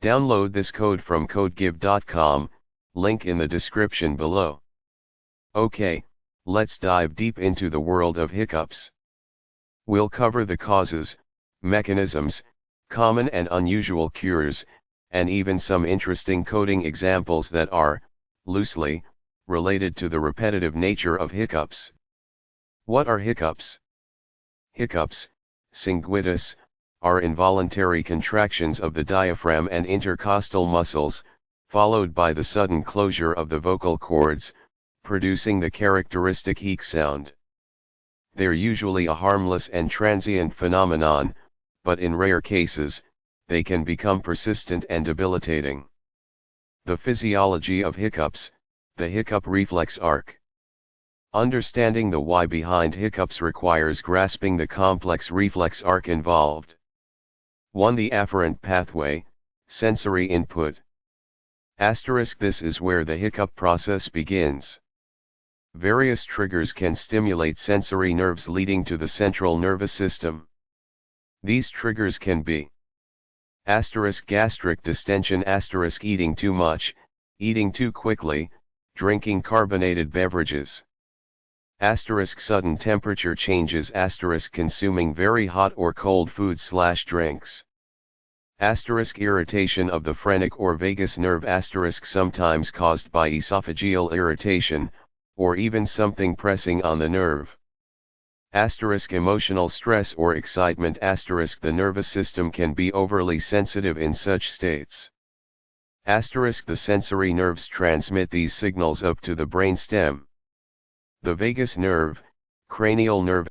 Download this code from codegive.com, link in the description below. Okay, let's dive deep into the world of hiccups. We'll cover the causes, mechanisms, common and unusual cures, and even some interesting coding examples that are, loosely, related to the repetitive nature of hiccups. What are hiccups? Hiccups, singultus, are involuntary contractions of the diaphragm and intercostal muscles, followed by the sudden closure of the vocal cords, producing the characteristic hic sound. They're usually a harmless and transient phenomenon, but in rare cases, they can become persistent and debilitating. The physiology of hiccups, the hiccup reflex arc. Understanding the why behind hiccups requires grasping the complex reflex arc involved. 1. The afferent pathway, sensory input. This is where the hiccup process begins. Various triggers can stimulate sensory nerves leading to the central nervous system. These triggers can be gastric distension, eating too much, eating too quickly, drinking carbonated beverages. Sudden temperature changes, consuming very hot or cold food/drinks. Irritation of the phrenic or vagus nerve, sometimes caused by esophageal irritation, or even something pressing on the nerve. Emotional stress or excitement, the nervous system can be overly sensitive in such states. The sensory nerves transmit these signals up to the brainstem. The vagus nerve, cranial nerve,